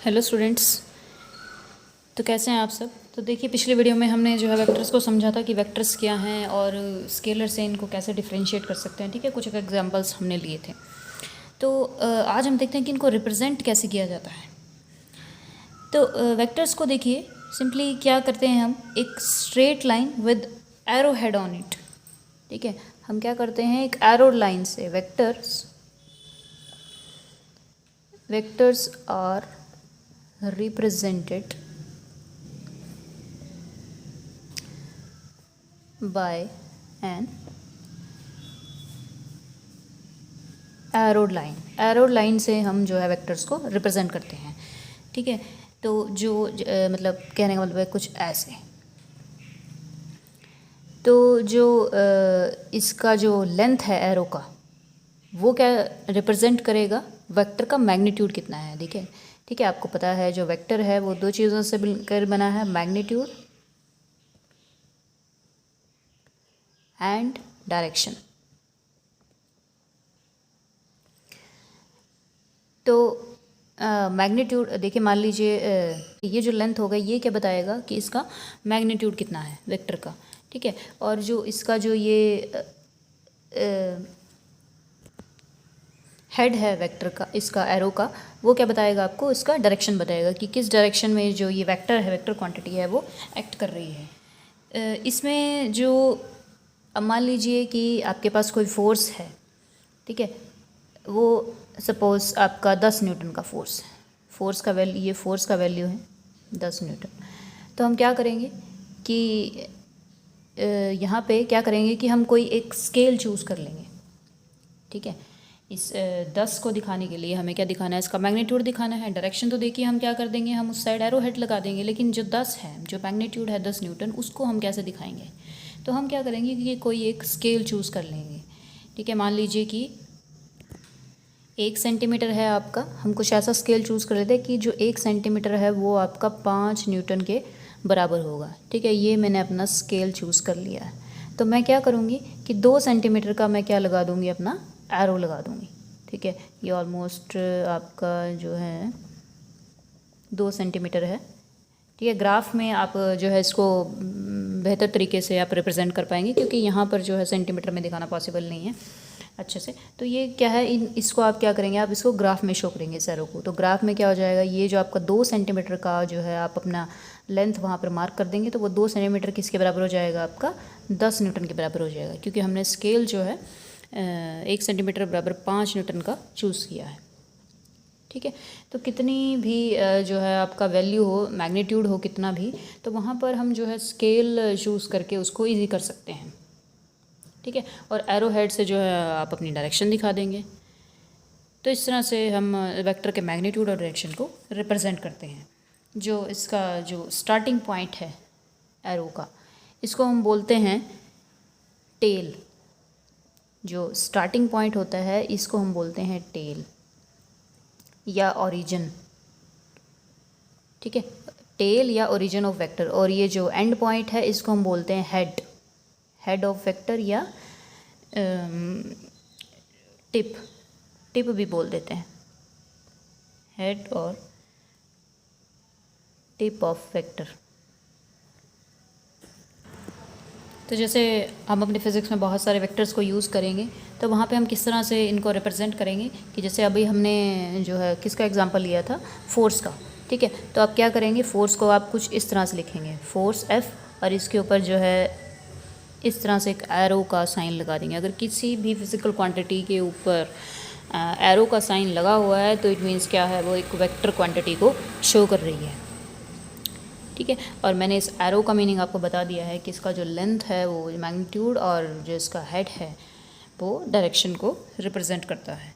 Hello students. तो कैसे हैं आप सब। तो देखिए, पिछली वीडियो में हमने जो है वेक्टर्स को समझा था कि वेक्टर्स क्या हैं और स्केलर से इनको कैसे डिफरेंशिएट कर सकते हैं। ठीक है, कुछ एग्जांपल्स हमने लिए थे। तो आज हम देखते हैं कि इनको रिप्रेजेंट कैसे किया जाता है। तो वेक्टर्स को देखिए, सिंपली क्या करते हैं, हम एक straight line with arrow head on it. ठीक है, हम क्या करते हैं, एक एरो लाइन से vectors are represented by an arrowed line। arrowed line से हम जो है वेक्टर्स को रिप्रेजेंट करते हैं। ठीक है, तो जो मतलब कहने का मतलब है कुछ ऐसे। तो जो इसका जो लेंथ है एरो का, वो क्या रिप्रेजेंट करेगा, वेक्टर का मैग्नीट्यूड कितना है। ठीक है, आपको पता है जो वेक्टर है वो दो चीज़ों से मिलकर बना है, मैग्नीट्यूड एंड डायरेक्शन। तो मैग्नीट्यूड देखिए, मान लीजिए ये जो लेंथ होगा ये क्या बताएगा कि इसका मैग्नीट्यूड कितना है वेक्टर का। ठीक है, और जो इसका जो ये हेड है वेक्टर का, इसका एरो का, वो क्या बताएगा आपको, इसका डायरेक्शन बताएगा कि किस डायरेक्शन में जो ये वेक्टर है, वेक्टर क्वांटिटी है, वो एक्ट कर रही है। इसमें जो अब मान लीजिए कि आपके पास कोई फोर्स है। ठीक है, वो सपोज़ आपका 10 न्यूटन का फोर्स है। फोर्स का वैल्यू, ये फोर्स का वैल्यू है 10 न्यूटन। तो हम क्या करेंगे कि यहाँ पे क्या करेंगे कि हम कोई एक स्केल चूज़ कर लेंगे। ठीक है, इस 10 को दिखाने के लिए हमें क्या दिखाना है, इसका मैग्नीट्यूड दिखाना है। डायरेक्शन तो देखिए हम क्या कर देंगे, हम उस साइड एरो हेड लगा देंगे, लेकिन जो 10 है, जो मैग्नीट्यूड है 10 न्यूटन, उसको हम कैसे दिखाएंगे। तो हम क्या करेंगे कि कोई एक स्केल चूज़ कर लेंगे। ठीक है, मान लीजिए कि 1 सेंटीमीटर है आपका, हम कुछ ऐसा स्केल चूज़ कर लेते हैं कि जो 1 सेंटीमीटर है वो आपका 5 न्यूटन के बराबर होगा। ठीक है, ये मैंने अपना स्केल चूज़ कर लिया है। तो मैं क्या करूँगी कि 2 सेंटीमीटर का मैं क्या लगा दूँगी, अपना एरो लगा दूँगी। ठीक है, ये ऑलमोस्ट आपका जो है 2 सेंटीमीटर है। ठीक है, ग्राफ में आप जो है इसको बेहतर तरीके से आप रिप्रेजेंट कर पाएंगे, क्योंकि यहाँ पर जो है सेंटीमीटर में दिखाना पॉसिबल नहीं है अच्छे से। तो ये क्या है, इसको आप क्या करेंगे, आप इसको ग्राफ में शो करेंगे इस एरो को। तो ग्राफ में क्या हो जाएगा, ये जो आपका 2 सेंटीमीटर का जो है आप अपना लेंथ वहाँ पर मार्क कर देंगे, तो वो 2 सेंटीमीटर किसके बराबर हो जाएगा, आपका 10 न्यूटन के बराबर हो जाएगा, क्योंकि हमने स्केल जो है 1 सेंटीमीटर बराबर 5 न्यूटन का चूज़ किया है। ठीक है, तो कितनी भी जो है आपका वैल्यू हो, मैग्नीट्यूड हो कितना भी, तो वहाँ पर हम जो है स्केल चूज़ करके उसको ईजी कर सकते हैं। ठीक है, और एरो हेड से जो है आप अपनी डायरेक्शन दिखा देंगे। तो इस तरह से हम वेक्टर के मैग्नीट्यूड और डायरेक्शन को रिप्रेजेंट करते हैं। जो इसका जो स्टार्टिंग पॉइंट है एरो का, इसको हम बोलते हैं टेल। जो स्टार्टिंग पॉइंट होता है इसको हम बोलते हैं टेल या ओरिजिन। ठीक है, टेल या ओरिजिन ऑफ वेक्टर। और ये जो एंड पॉइंट है इसको हम बोलते हैं हेड ऑफ वेक्टर या टिप भी बोल देते हैं, हेड और टिप ऑफ वेक्टर। तो जैसे हम अपने फिज़िक्स में बहुत सारे वेक्टर्स को यूज़ करेंगे, तो वहाँ पे हम किस तरह से इनको रिप्रेजेंट करेंगे कि जैसे अभी हमने जो है किसका एग्जांपल लिया था, फोर्स का। ठीक है, तो आप क्या करेंगे, फोर्स को आप कुछ इस तरह से लिखेंगे, फोर्स F, और इसके ऊपर जो है इस तरह से एक एरो का साइन लगा देंगे। अगर किसी भी फिज़िकल क्वांटिटी के ऊपर एरो का साइन लगा हुआ है तो इट मीन्स क्या है, वो एक वेक्टर क्वांटिटी को शो कर रही है। ठीक है, और मैंने इस एरो का मीनिंग आपको बता दिया है कि इसका जो लेंथ है वो मैग्नीट्यूड, और जो इसका हेड है वो डायरेक्शन को रिप्रेजेंट करता है।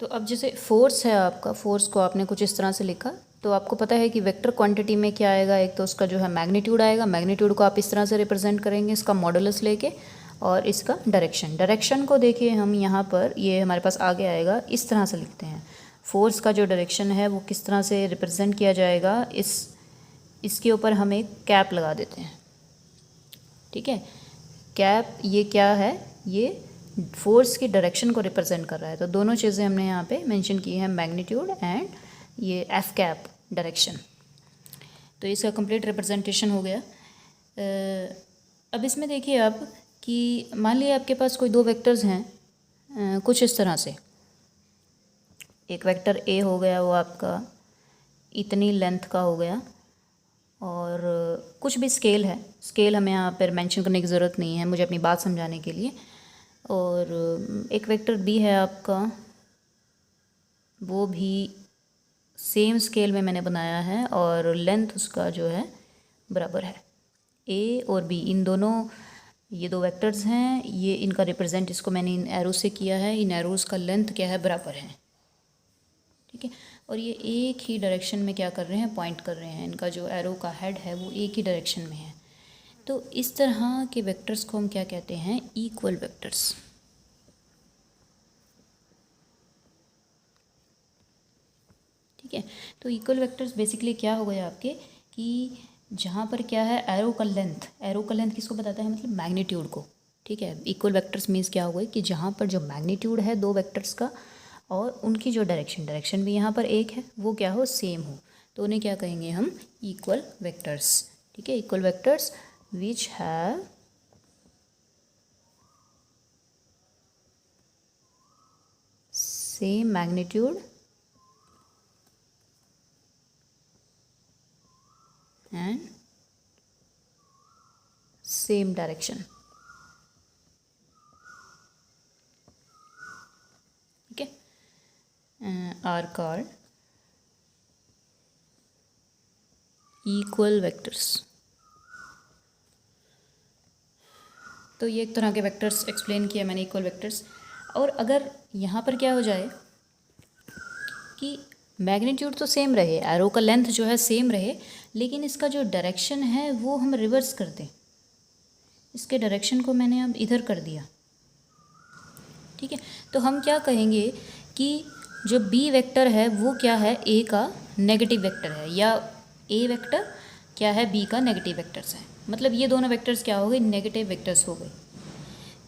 तो अब जैसे फोर्स है आपका, फोर्स को आपने कुछ इस तरह से लिखा, तो आपको पता है कि वेक्टर क्वांटिटी में क्या आएगा, एक तो उसका जो है मैग्नीट्यूड आएगा। मैग्नीट्यूड को आप इस तरह से रिप्रेजेंट करेंगे, इसका मॉडुलस लेके, और इसका डायरेक्शन को देखिए हम यहाँ पर, ये हमारे पास आगे आएगा, इस तरह से लिखते हैं। फोर्स का जो डायरेक्शन है वो किस तरह से रिप्रेजेंट किया जाएगा, इसके ऊपर हम एक कैप लगा देते हैं। ठीक है, कैप ये क्या है, ये फोर्स की डायरेक्शन को रिप्रेजेंट कर रहा है। तो दोनों चीज़ें हमने यहाँ पे मेंशन की हैं, मैग्नीट्यूड एंड ये एफ कैप डायरेक्शन। तो इसका कंप्लीट रिप्रेजेंटेशन हो गया। अब इसमें देखिए आप कि मान लीजिए आपके पास कोई दो वेक्टर्स हैं कुछ इस तरह से। एक वेक्टर ए हो गया, वो आपका इतनी लेंथ का हो गया, और कुछ भी स्केल है, स्केल हमें यहाँ पर मेंशन करने की ज़रूरत नहीं है मुझे अपनी बात समझाने के लिए। और एक वेक्टर बी है आपका, वो भी सेम स्केल में मैंने बनाया है और लेंथ उसका जो है बराबर है। ए और बी इन दोनों, ये दो वेक्टर्स हैं, ये इनका रिप्रेजेंट इसको मैंने इन एरो से किया है। इन एरोज़ का लेंथ क्या है, बराबर है, ठीक है। और ये एक ही डायरेक्शन में क्या कर रहे हैं, पॉइंट कर रहे हैं। इनका जो एरो का हेड है वो एक ही डायरेक्शन में है। तो इस तरह के वेक्टर्स को हम क्या कहते हैं, इक्वल वेक्टर्स। ठीक है, तो इक्वल वेक्टर्स बेसिकली क्या हो गया आपके कि जहाँ पर क्या है, एरो का लेंथ किसको बताता है, मतलब मैग्नीट्यूड को। ठीक है, इक्वल वेक्टर्स मीन्स क्या हो गए कि जहाँ पर जो मैग्नीट्यूड है दो वेक्टर्स का और उनकी जो डायरेक्शन भी यहाँ पर एक है, वो क्या हो, सेम हो, तो उन्हें क्या कहेंगे हम, इक्वल वेक्टर्स। ठीक है, equal vectors which have same magnitude and same direction। ठीक है, are called equal vectors। तो ये एक तरह के वेक्टर्स एक्सप्लेन किया मैंने, इक्वल वेक्टर्स। और अगर यहाँ पर क्या हो जाए कि मैग्नीट्यूड तो सेम रहे, एरो का लेंथ जो है सेम रहे, लेकिन इसका जो डायरेक्शन है वो हम रिवर्स कर दें, इसके डायरेक्शन को मैंने अब इधर कर दिया। ठीक है, तो हम क्या कहेंगे कि जो बी वेक्टर है वो क्या है, ए का नेगेटिव वेक्टर है, या ए वेक्टर क्या है, बी का नेगेटिव वेक्टर्स है। मतलब ये दोनों वेक्टर्स क्या हो गए, नेगेटिव वेक्टर्स हो गए।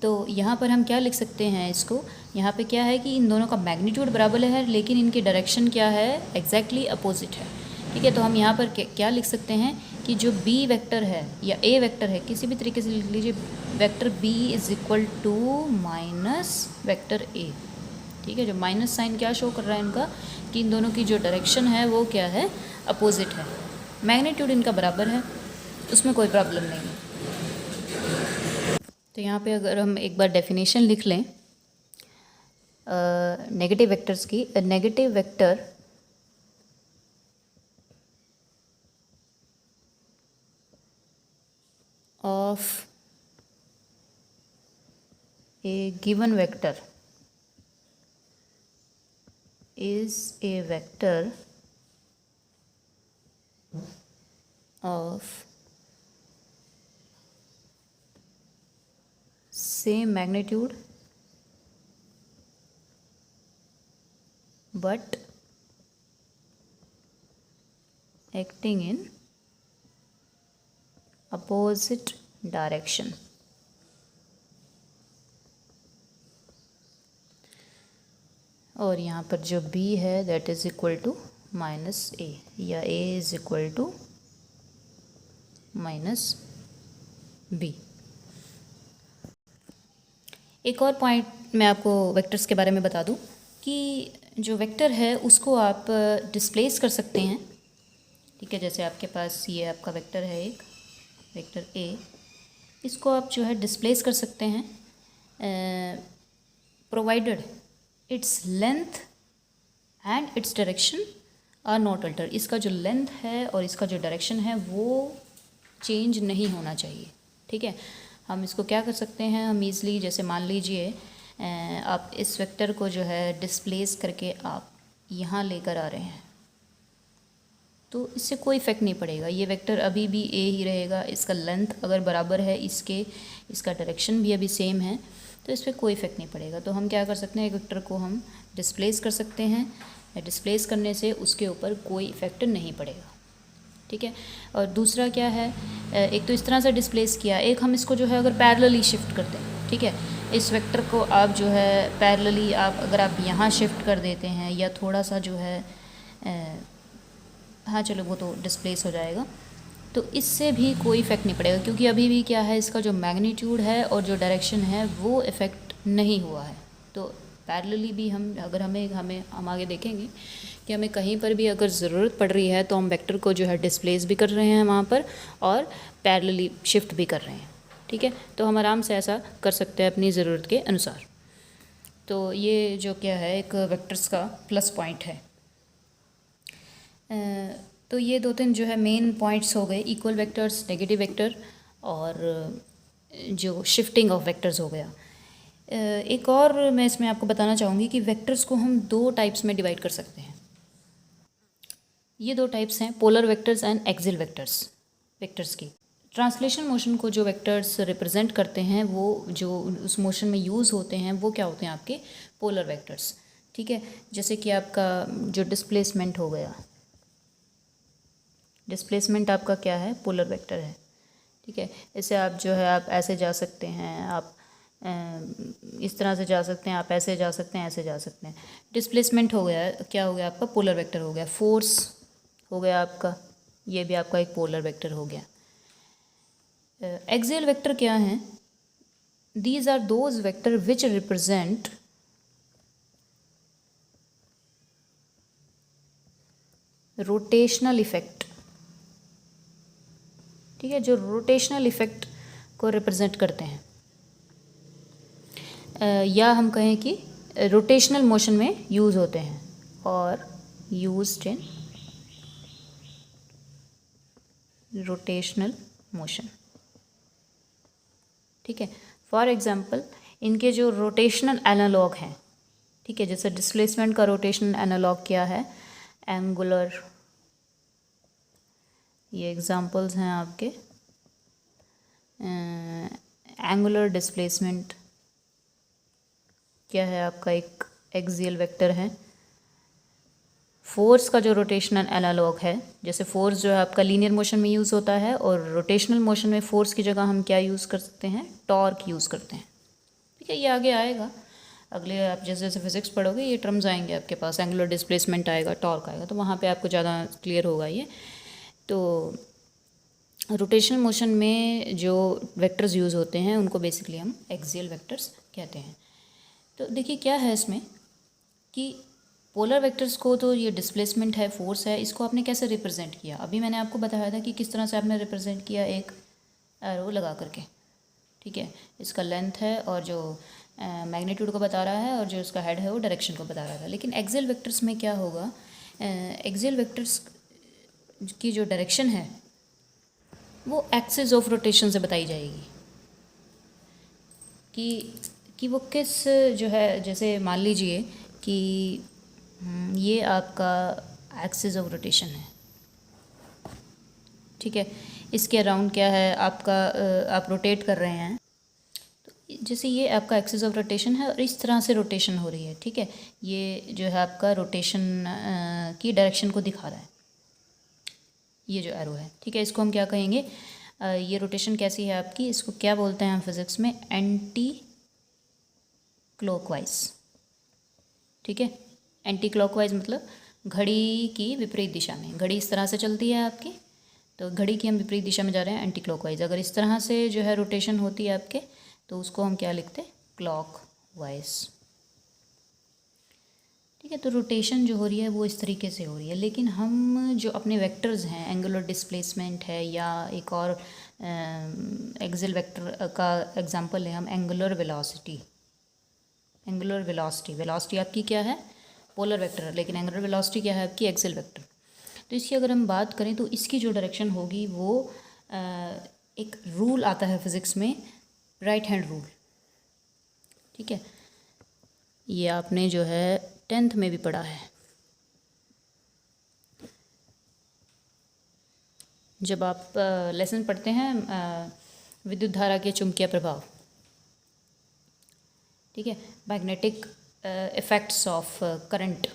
तो यहाँ पर हम क्या लिख सकते हैं इसको, यहाँ पे क्या है कि इन दोनों का मैग्नीट्यूड बराबर है, लेकिन इनकी डायरेक्शन क्या है, एग्जैक्टली अपोजिट है। ठीक है, तो हम यहाँ पर क्या लिख सकते हैं कि जो बी वेक्टर है या ए वेक्टर है, किसी भी तरीके से लिख लीजिए, vector B is equal to minus vector A. ठीक है, जो माइनस साइन क्या शो कर रहा है इनका, कि इन दोनों की जो डायरेक्शन है वो क्या है, अपोजिट है। मैग्नीट्यूड इनका बराबर है, उसमें कोई प्रॉब्लम नहीं है। तो यहाँ पे अगर हम एक बार डेफिनेशन लिख लें नेगेटिव वेक्टर्स की, negative vector of A given vector is a vector of same magnitude but acting in opposite direction। और यहाँ पर जो b है that is equal to minus a, या a is equal to minus b। एक और point मैं आपको वेक्टर्स के बारे में बता दूं कि जो वेक्टर है उसको आप डिस्प्लेस कर सकते हैं। ठीक है, जैसे आपके पास ये आपका वेक्टर है, एक वेक्टर a, इसको आप जो है डिस्प्लेस कर सकते हैं provided its length and its direction are not alter. इसका जो लेंथ है और इसका जो डायरेक्शन है वो चेंज नहीं होना चाहिए। ठीक है, हम इसको क्या कर सकते हैं, हम ईज़िली जैसे मान लीजिए आप इस वेक्टर को जो है डिस्प्लेस करके आप यहाँ लेकर आ रहे हैं, तो इससे कोई इफेक्ट नहीं पड़ेगा। ये वेक्टर अभी भी ए ही रहेगा, इसका लेंथ अगर बराबर है इसका डायरेक्शन भी अभी सेम है, तो इस पर कोई इफेक्ट नहीं पड़ेगा। तो हम क्या कर सकते हैं, एक वेक्टर को हम डिस्प्लेस कर सकते हैं, डिस्प्लेस करने से उसके ऊपर कोई इफेक्ट नहीं पड़ेगा। ठीक है, और दूसरा क्या है, एक तो इस तरह से डिस्प्लेस किया, एक हम इसको जो है अगर पैरेलली शिफ्ट करते हैं। ठीक है, इस वेक्टर को आप जो है पैरेलली आप अगर आप यहाँ शिफ्ट कर देते हैं या थोड़ा सा जो है हाँ चलो वो तो डिस्प्लेस हो जाएगा, तो इससे भी कोई इफ़ेक्ट नहीं पड़ेगा, क्योंकि अभी भी क्या है, इसका जो मैग्नीट्यूड है और जो डायरेक्शन है वो इफ़ेक्ट नहीं हुआ है। तो पैरेलली भी हम अगर हम आगे देखेंगे कि हमें कहीं पर भी अगर ज़रूरत पड़ रही है तो हम वेक्टर को जो है डिस्प्लेस भी कर रहे हैं वहाँ पर, और पैरेलली शिफ्ट भी कर रहे हैं। ठीक है, तो हम आराम से ऐसा कर सकते हैं अपनी ज़रूरत के अनुसार। तो ये जो क्या है एक वेक्टर्स का प्लस पॉइंट है। तो ये 2-3 जो है मेन पॉइंट्स हो गए, इक्वल वेक्टर्स, नेगेटिव वेक्टर, और जो शिफ्टिंग ऑफ वेक्टर्स हो गया। एक और मैं इसमें आपको बताना चाहूँगी कि वेक्टर्स को हम 2 टाइप्स में डिवाइड कर सकते हैं। ये 2 टाइप्स हैं, polar vectors and axial vectors. Vectors की ट्रांसलेशन मोशन को जो वेक्टर्स रिप्रेजेंट करते हैं, वो जो उस मोशन में यूज़ होते हैं वो क्या होते हैं, आपके पोलर वेक्टर्स। ठीक है, जैसे कि आपका जो डिस्प्लेसमेंट हो गया, डिस्प्लेसमेंट आपका क्या है, पोलर वेक्टर है। ठीक है, इससे आप जो है आप ऐसे जा सकते हैं, आप इस तरह से जा सकते हैं, आप ऐसे जा सकते हैं, ऐसे जा सकते हैं। डिस्प्लेसमेंट हो गया, क्या हो गया आपका, पोलर वेक्टर हो गया। फोर्स हो गया आपका, ये भी आपका एक पोलर वेक्टर हो गया। एक्सियल वेक्टर क्या हैं, these are those vector which represent rotational effect. ठीक है, जो रोटेशनल इफेक्ट को रिप्रेजेंट करते हैं, या हम कहें कि रोटेशनल मोशन में यूज़ होते हैं, और यूज्ड इन रोटेशनल मोशन। ठीक है, फॉर एग्जांपल इनके जो रोटेशनल एनालॉग हैं, ठीक है, जैसे डिस्प्लेसमेंट का रोटेशनल एनालॉग क्या है, एंगुलर। ये एग्जांपल्स हैं आपके, एंगुलर डिस्प्लेसमेंट क्या है आपका, एक एक्सियल वेक्टर है। फोर्स का जो रोटेशनल एनालॉग है, जैसे फोर्स जो है आपका लीनियर मोशन में यूज़ होता है, और रोटेशनल मोशन में फोर्स की जगह हम क्या यूज़ कर सकते हैं, टॉर्क यूज़ करते हैं। ठीक है, ये आगे आएगा, अगले आप जैसे जैसे फिजिक्स पढ़ोगे ये टर्म्स आएंगे आपके पास, एंगुलर डिस्प्लेसमेंट आएगा, टॉर्क आएगा, तो वहाँ पे आपको ज़्यादा क्लियर होगा ये। तो रोटेशनल मोशन में जो वेक्टर्स यूज़ होते हैं उनको बेसिकली हम एक्सियल वेक्टर्स कहते हैं। तो देखिए क्या है इसमें कि पोलर वेक्टर्स को तो ये डिस्प्लेसमेंट है, फोर्स है, इसको आपने कैसे रिप्रेजेंट किया, अभी मैंने आपको बताया था कि किस तरह से आपने रिप्रेजेंट किया, एक एरो लगा करके। ठीक है, इसका लेंथ है और जो मैग्नीट्यूड को बता रहा है, और जो इसका हेड है वो डायरेक्शन को बता रहा था। लेकिन एक्सियल वेक्टर्स में क्या होगा, एक्सियल वेक्टर्स की जो डायरेक्शन है वो एक्सिस ऑफ रोटेशन से बताई जाएगी, कि वो किस जो है, जैसे मान लीजिए कि ये आपका एक्सिस ऑफ रोटेशन है। ठीक है, इसके अराउंड क्या है आपका, आप रोटेट कर रहे हैं, तो जैसे ये आपका एक्सिस ऑफ रोटेशन है और इस तरह से रोटेशन हो रही है। ठीक है, ये जो है आपका रोटेशन की डायरेक्शन को दिखा रहा है, ये जो एरो है। ठीक है, इसको हम क्या कहेंगे, ये रोटेशन कैसी है आपकी, इसको क्या बोलते हैं हम फिज़िक्स में, एंटी क्लॉकवाइज। ठीक है, एंटी क्लॉकवाइज मतलब घड़ी की विपरीत दिशा में, घड़ी इस तरह से चलती है आपकी, तो घड़ी की हम विपरीत दिशा में जा रहे हैं, एंटी क्लॉकवाइज। अगर इस तरह से जो है रोटेशन होती है आपके, तो उसको हम क्या लिखते हैं, क्लॉकवाइज। ठीक है, तो रोटेशन जो हो रही है वो इस तरीके से हो रही है। लेकिन हम जो अपने वेक्टर्स हैं, एंगुलर डिस्प्लेसमेंट है, या एक और एक्सियल वेक्टर का एग्जांपल है हम angular velocity. Angular velocity, velocity आपकी क्या है, पोलर वेक्टर, लेकिन एंगुलर वेलोसिटी क्या है आपकी, एक्सियल वेक्टर। तो इसकी अगर हम बात करें तो इसकी जो डायरेक्शन होगी वो एक रूल आता है फिज़िक्स में, राइट हैंड रूल। ठीक है, ये आपने जो है 10th में भी पढ़ा है, जब आप लेसन पढ़ते हैं विद्युत धारा के चुंबकीय प्रभाव। ठीक है, मैग्नेटिक इफ़ेक्ट्स ऑफ करंट,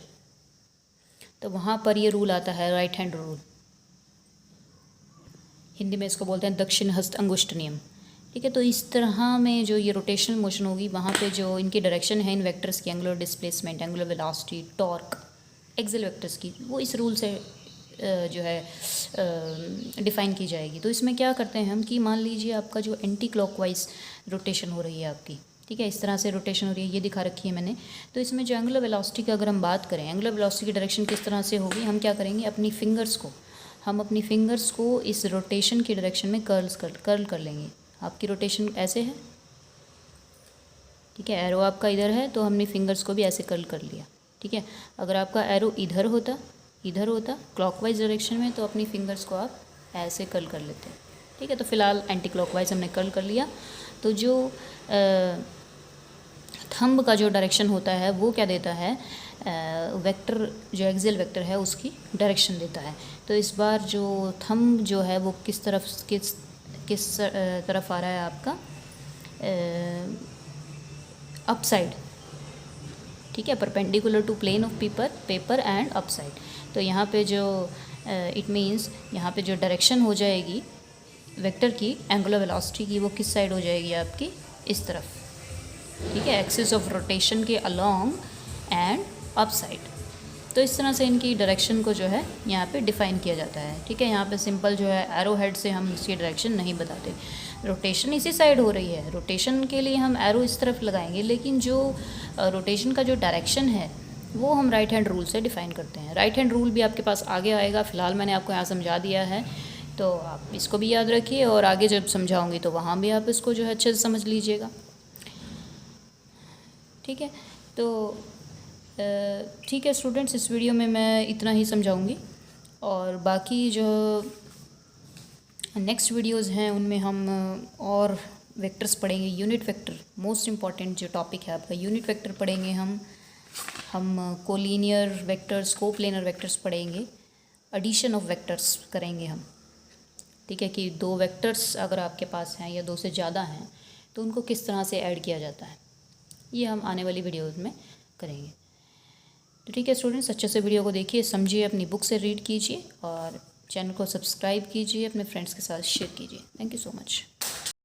तो वहाँ पर ये रूल आता है, राइट हैंड रूल। हिंदी में इसको बोलते हैं दक्षिण हस्त अंगुष्ठ नियम। ठीक है, तो इस तरह में जो ये रोटेशनल मोशन होगी, वहाँ पे जो इनकी डायरेक्शन है इन वेक्टर्स की, angular displacement, angular velocity, torque, axial vectors की, वो इस रूल से जो है डिफ़ाइन की जाएगी। तो इसमें क्या करते हैं हम कि मान लीजिए आपका जो एंटी क्लॉकवाइज रोटेशन हो रही है आपकी, ठीक है, इस तरह से रोटेशन हो रही है, ये दिखा रखी है मैंने। तो इसमें जो एंगुलर वेलोसिटी की अगर हम बात करें, एंगुलर वेलोसिटी की डायरेक्शन किस तरह से होगी, हम क्या करेंगे, अपनी फिंगर्स को इस रोटेशन की डायरेक्शन में कर्ल कर लेंगे। आपकी रोटेशन ऐसे है, ठीक है, एरो आपका इधर है तो हमने फिंगर्स को भी ऐसे कर्ल कर लिया, ठीक है। अगर आपका एरो इधर होता क्लॉकवाइज डायरेक्शन में, तो अपनी फिंगर्स को आप ऐसे कर्ल कर लेते हैं, ठीक है। तो फिलहाल एंटी क्लॉकवाइज हमने कर्ल कर लिया। तो जो थंब का जो डायरेक्शन होता है वो क्या देता है, वेक्टर, जो एक्सियल वेक्टर है उसकी डायरेक्शन देता है। तो इस बार जो थंब जो है वो किस तरफ आ रहा है आपका, अप साइड, ठीक है, perpendicular to plane of paper and up side. तो यहाँ पे जो इट मीन्स यहाँ पे जो डायरेक्शन हो जाएगी वेक्टर की, एंगुलर वेलोसिटी की, वो किस साइड हो जाएगी आपकी, इस तरफ, ठीक है, एक्सिस ऑफ रोटेशन के अलोंग एंड अप साइड। तो इस तरह से इनकी डायरेक्शन को जो है यहाँ पे डिफ़ाइन किया जाता है, ठीक है। यहाँ पे सिंपल जो है एरो हेड से हम इसकी डायरेक्शन नहीं बताते, रोटेशन इसी साइड हो रही है, रोटेशन के लिए हम एरो इस तरफ लगाएंगे, लेकिन जो रोटेशन का जो डायरेक्शन है वो हम राइट हैंड रूल से डिफ़ाइन करते हैं। राइट हैंड रूल भी आपके पास आगे आएगा, फ़िलहाल मैंने आपको यहाँ समझा दिया है, तो आप इसको भी याद रखिए और आगे जब समझाऊँगी तो वहाँ भी आप इसको जो है अच्छे से समझ लीजिएगा, ठीक है। तो ठीक है स्टूडेंट्स, इस वीडियो में मैं इतना ही समझाऊंगी, और बाकी जो नेक्स्ट वीडियोस हैं उनमें हम और वेक्टर्स पढ़ेंगे। यूनिट वेक्टर मोस्ट इम्पॉर्टेंट जो टॉपिक है आपका, यूनिट वेक्टर पढ़ेंगे हम कोलिनियर वेक्टर्स, कोप्लेनर वेक्टर्स पढ़ेंगे, एडिशन ऑफ वेक्टर्स करेंगे हम, ठीक है, कि दो वेक्टर्स अगर आपके पास हैं या दो से ज़्यादा हैं तो उनको किस तरह से ऐड किया जाता है, ये हम आने वाली वीडियोस में करेंगे। तो ठीक है स्टूडेंट्स, अच्छे से वीडियो को देखिए, समझिए, अपनी बुक से रीड कीजिए और चैनल को सब्सक्राइब कीजिए, अपने फ्रेंड्स के साथ शेयर कीजिए। Thank you so much.